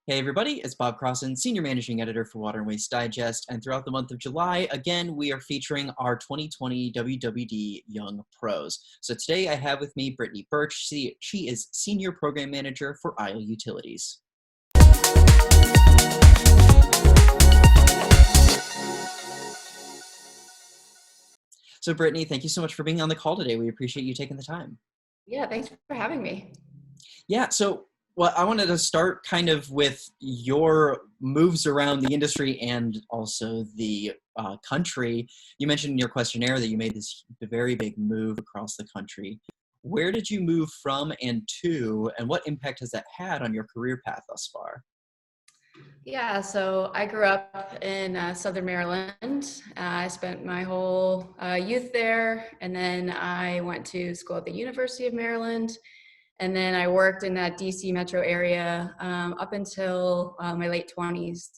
Hey everybody, it's Bob Crossan, Senior Managing Editor for Water and Waste Digest, and throughout the month of July, again, we are featuring our 2020 WWD Young Pros. So today I have with me Brittany Burch. She is Senior Program Manager for Isle Utilities. So Brittany, thank you so much for being on the call today. We appreciate you taking the time. Yeah, thanks for having me. Yeah, well, I wanted to start kind of with your moves around the industry and also the country. You mentioned in your questionnaire that you made this very big move across the country. Where did you move from and to, and what impact has that had on your career path thus far? Yeah, so I grew up in Southern Maryland. I spent my whole youth there, and then I went to school at the University of Maryland, and then I worked in that DC metro area up until my late 20s.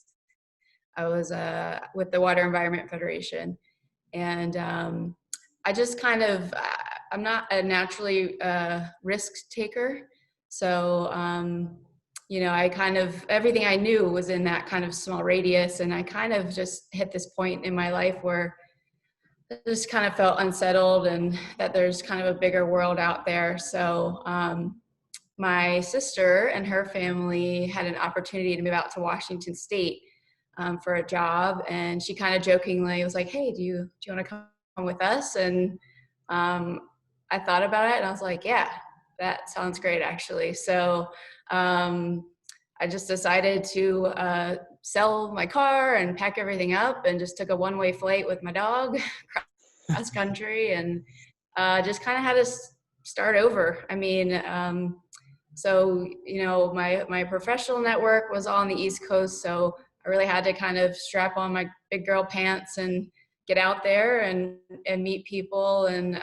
I was with the Water Environment Federation, and I just kind of, I'm not a naturally risk taker, so I kind of, everything I knew was in that kind of small radius, and I kind of just hit this point in my life where I just kind of felt unsettled and that there's kind of a bigger world out there. So my sister and her family had an opportunity to move out to Washington State for a job, and she kind of jokingly was like, "Hey, do you want to come with us?" And I thought about it, and I was like, "Yeah, that sounds great, actually." So I just decided to sell my car and pack everything up, and just took a one-way flight with my dog cross country, and just kind of had to start over. I mean, my professional network was all on the East Coast, so I really had to kind of strap on my big girl pants and get out there and meet people. And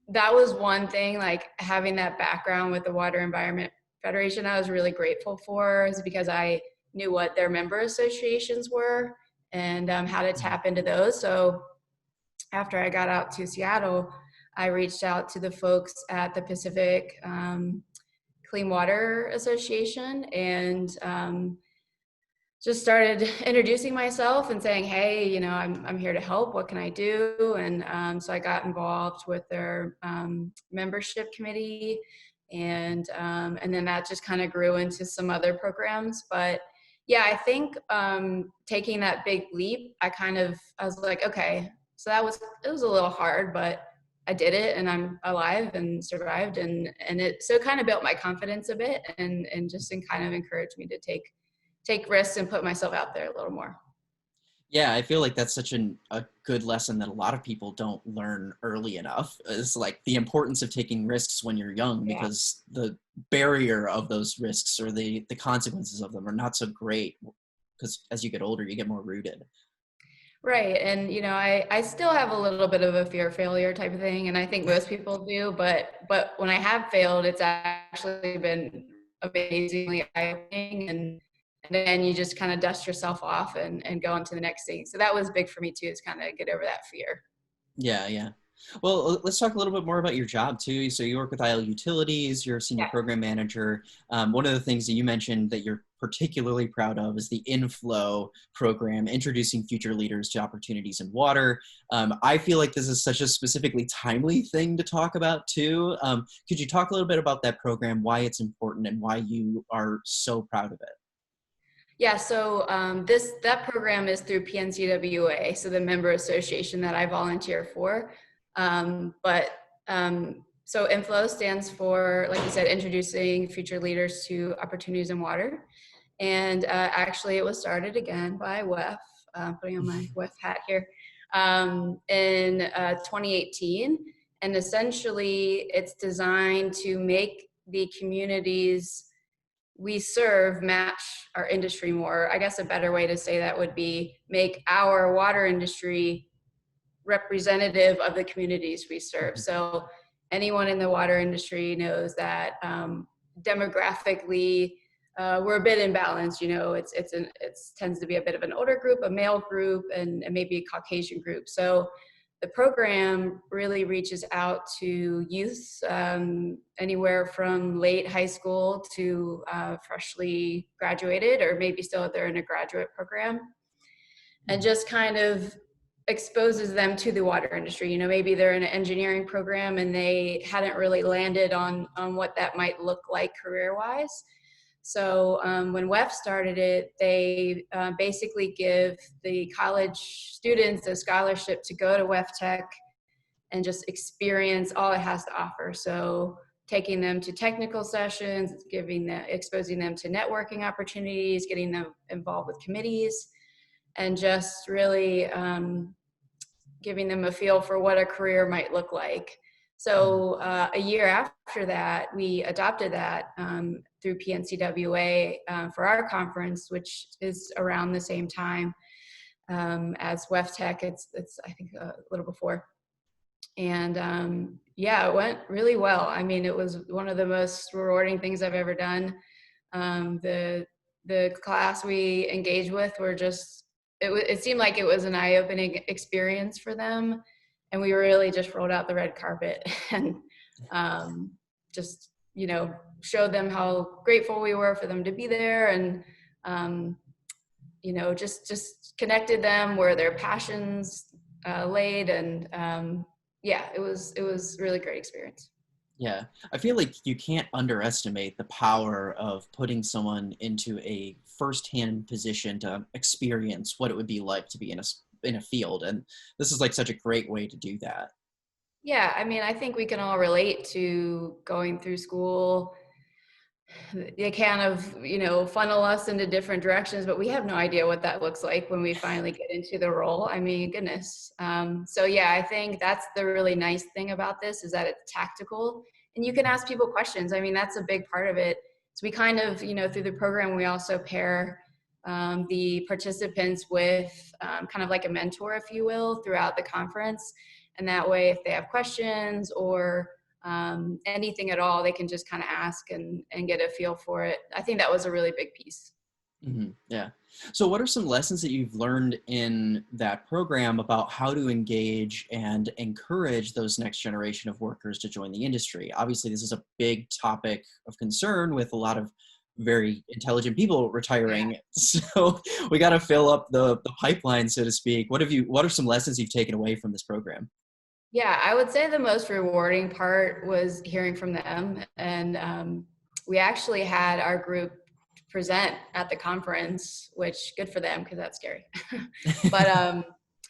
that was one thing, like having that background with the Water Environment Federation, I was really grateful for, is because I knew what their member associations were and how to tap into those. So after I got out to Seattle, I reached out to the folks at the Pacific Clean Water Association and just started introducing myself and saying, "Hey, I'm here to help. What can I do?" And so I got involved with their membership committee, and then that just kind of grew into some other programs. But yeah, I think taking that big leap, I was like, okay, so it was a little hard, but I did it, and I'm alive and survived, and it kind of built my confidence a bit, and just kind of encouraged me to take risks and put myself out there a little more. Yeah, I feel like that's such a good lesson that a lot of people don't learn early enough, is like the importance of taking risks when you're young, Yeah. because the barrier of those risks or the consequences of them are not so great, because as you get older, you get more rooted. Right. And, I still have a little bit of a fear of failure type of thing. And I think most people do, but when I have failed, it's actually been amazingly eye-opening. And then you just kind of dust yourself off and go on to the next thing. So that was big for me too, is kind of get over that fear. Yeah, yeah. Well, let's talk a little bit more about your job too. So you work with Isle Utilities, you're a senior Yeah. program manager. One of the things that you mentioned that you're particularly proud of is the inFLOW program, introducing future leaders to opportunities in water. I feel like this is such a specifically timely thing to talk about too. Could you talk a little bit about that program, why it's important, and why you are so proud of it? Yeah, so that program is through PNCWA, so the member association that I volunteer for. So inFLOW stands for, like you said, introducing future leaders to opportunities in water. And actually, it was started again by WEF, putting on my WEF hat here, in 2018. And essentially, it's designed to make the communities we serve match our industry more. I guess a better way to say that would be make our water industry representative of the communities we serve. So anyone in the water industry knows that demographically we're a bit imbalanced. It tends to be a bit of an older group, a male group, and maybe a Caucasian group. So the program really reaches out to youth, anywhere from late high school to freshly graduated, or maybe still they're in a graduate program, and just kind of exposes them to the water industry. You know, maybe they're in an engineering program and they hadn't really landed on what that might look like career-wise. So when WEF started it, they basically give the college students a scholarship to go to WEF Tech and just experience all it has to offer. So taking them to technical sessions, exposing them to networking opportunities, getting them involved with committees, and just really giving them a feel for what a career might look like. So a year after that, we adopted that through PNCWA for our conference, which is around the same time as WEF Tech. It's I think a little before. And yeah, it went really well. I mean, it was one of the most rewarding things I've ever done. The class we engaged with were just, it seemed like it was an eye-opening experience for them. And we really just rolled out the red carpet and just, you know, showed them how grateful we were for them to be there, and, you know, just connected them where their passions laid. And yeah, it was a really great experience. Yeah, I feel like you can't underestimate the power of putting someone into a firsthand position to experience what it would be like to be in a field, and this is like such a great way to do that. Yeah, I mean, I think we can all relate to going through school. They kind of, you know, funnel us into different directions, but we have no idea what that looks like when we finally get into the role. I mean, goodness. So yeah, I think that's the really nice thing about this, is that it's tactical and you can ask people questions. I mean, that's a big part of it. So we kind of, you know, through the program, we also pair the participants with kind of like a mentor, if you will, throughout the conference. And that way, if they have questions or anything at all, they can just kind of ask and get a feel for it. I think that was a really big piece. Mm-hmm. Yeah. So what are some lessons that you've learned in that program about how to engage and encourage those next generation of workers to join the industry? Obviously, this is a big topic of concern with a lot of very intelligent people retiring. Yeah. So we got to fill up the pipeline, so to speak. What are some lessons you've taken away from this program? Yeah, I would say the most rewarding part was hearing from them. And we actually had our group present at the conference, which good for them because that's scary. But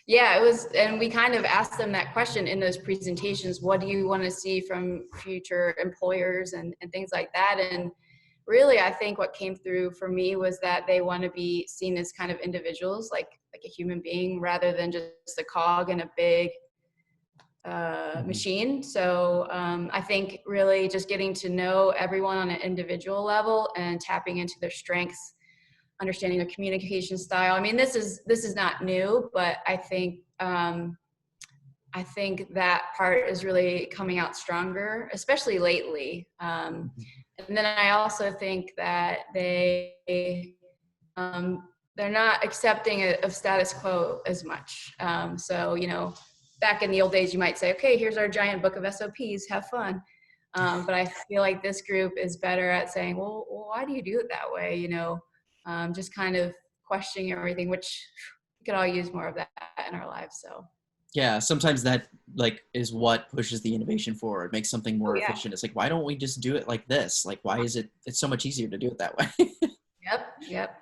yeah, it was, and we kind of asked them that question in those presentations. What do you want to see from future employers and things like that? And really, I think what came through for me was that they want to be seen as kind of individuals, like a human being, rather than just a cog in a big machine. So I think really just getting to know everyone on an individual level and tapping into their strengths, understanding their communication style. I mean, this is not new, but I think that part is really coming out stronger, especially lately. And then I also think that they're not accepting of status quo as much. So, you know, back in the old days, you might say, okay, here's our giant book of SOPs, have fun. But I feel like this group is better at saying, well, why do you do it that way? You know, just kind of questioning everything, which we could all use more of that in our lives. So. Yeah, sometimes that like is what pushes the innovation forward, makes something more efficient. It's like, why don't we just do it like this? Like, why is it's so much easier to do it that way? Yep.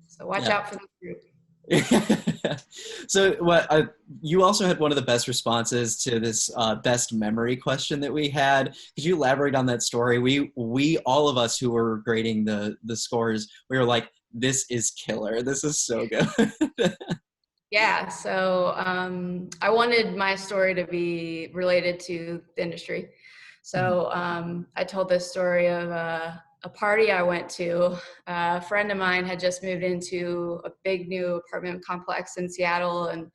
So watch out for this group. So you also had one of the best responses to this best memory question that we had. Could you elaborate on that story? We all of us who were grading the scores, we were like, this is killer. This is so good. Yeah, so I wanted my story to be related to the industry. So I told this story of a party I went to. A friend of mine had just moved into a big new apartment complex in Seattle and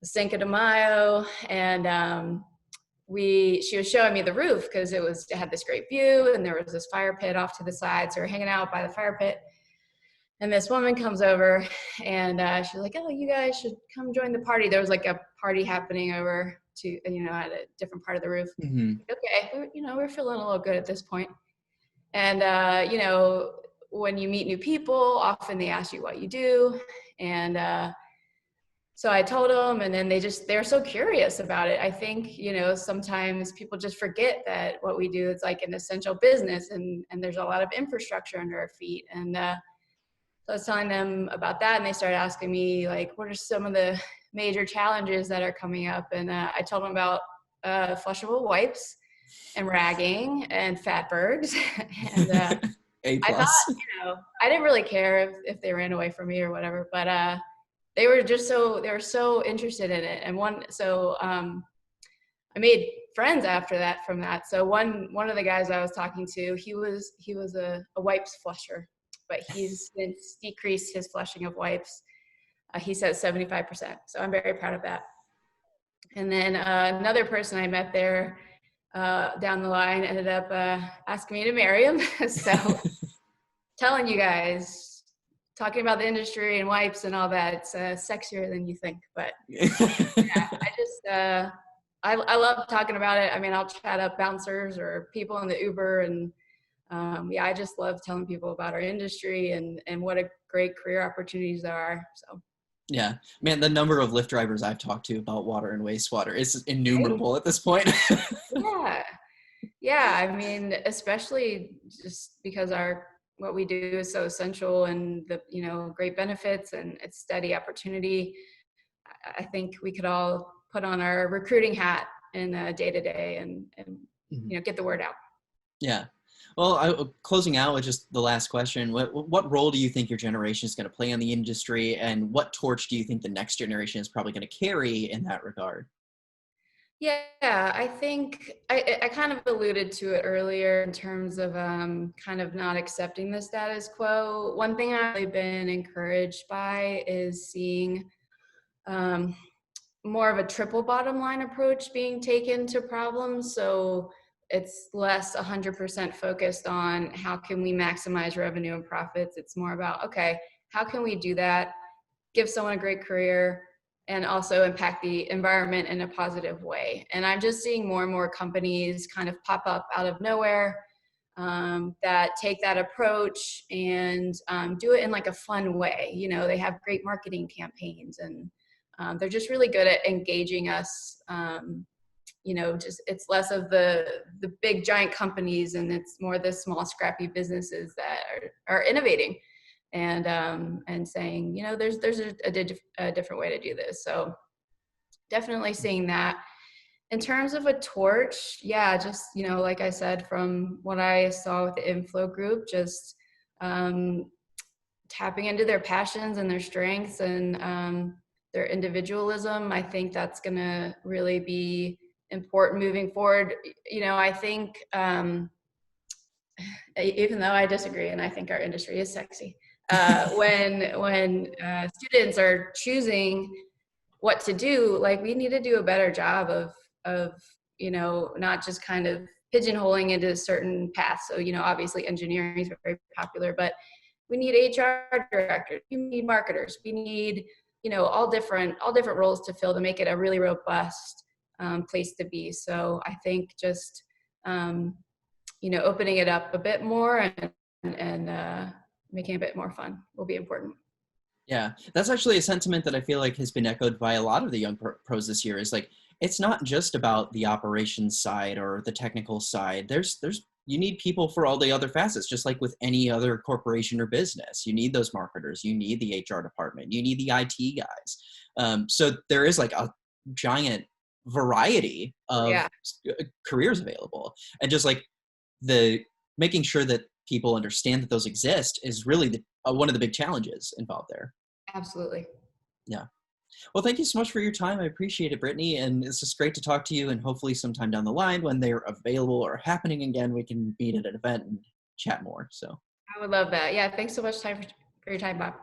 Cinco de Mayo, and she was showing me the roof because it had this great view and there was this fire pit off to the side. So we're hanging out by the fire pit. And this woman comes over and she's like, oh, you guys should come join the party. There was like a party happening over at a different part of the roof. Mm-hmm. Okay, we're feeling a little good at this point. And, when you meet new people, often they ask you what you do. And so I told them, and then they're so curious about it. I think, sometimes people just forget that what we do is like an essential business, and there's a lot of infrastructure under our feet. And so I was telling them about that, and they started asking me, like, what are some of the major challenges that are coming up? And I told them about flushable wipes and ragging and fatbergs. And A I plus. thought, I didn't really care if they ran away from me or whatever, but they were so interested in it. And I made friends after that from that. So one of the guys I was talking to, he was a wipes flusher, but he's since decreased his flushing of wipes. He says 75%. So I'm very proud of that. And then another person I met there down the line ended up asking me to marry him. So telling you guys, talking about the industry and wipes and all that, it's sexier than you think. But yeah, I love talking about it. I mean, I'll chat up bouncers or people in the Uber, and I just love telling people about our industry and what a great career opportunities there are. So. Yeah, man, the number of Lyft drivers I've talked to about water and wastewater is innumerable at this point. Yeah. I mean, especially just because what we do is so essential, and the, great benefits, and it's steady opportunity. I think we could all put on our recruiting hat in day to day and get the word out. Yeah. Well, closing out with just the last question, what role do you think your generation is going to play in the industry, and what torch do you think the next generation is probably going to carry in that regard? Yeah, I think I kind of alluded to it earlier in terms of kind of not accepting the status quo. One thing I've really been encouraged by is seeing more of a triple bottom line approach being taken to problems. So it's less 100% focused on how can we maximize revenue and profits. It's more about, okay, how can we do that, give someone a great career, and also impact the environment in a positive way. And I'm just seeing more and more companies kind of pop up out of nowhere that take that approach and do it in like a fun way. They have great marketing campaigns, and they're just really good at engaging us. Just it's less of the big giant companies, and it's more the small scrappy businesses that are innovating and saying, there's a different way to do this. So definitely seeing that. In terms of a torch, yeah, just, like I said, from what I saw with the inFLOW group, just tapping into their passions and their strengths and their individualism. I think that's going to really be important moving forward. I think even though I disagree, and I think our industry is sexy, when students are choosing what to do, like, we need to do a better job of not just kind of pigeonholing into certain paths. So obviously engineering is very popular, but we need HR directors, we need marketers, we need all different roles to fill to make it a really robust place to be. So I think just opening it up a bit more and making it a bit more fun will be important. Yeah, that's actually a sentiment that I feel like has been echoed by a lot of the young pros this year. Is like, it's not just about the operations side or the technical side. You need people for all the other facets, just like with any other corporation or business. You need those marketers, you need the HR department, you need the IT guys. So there is like a giant variety of careers available, and just like making sure that people understand that those exist is really one of the big challenges involved there. Absolutely. Yeah. Well, thank you so much for your time. I appreciate it, Brittany. And it's just great to talk to you. And hopefully sometime down the line when they're available or happening again, we can meet at an event and chat more. So I would love that. Yeah. Thanks so much for your time, Bob.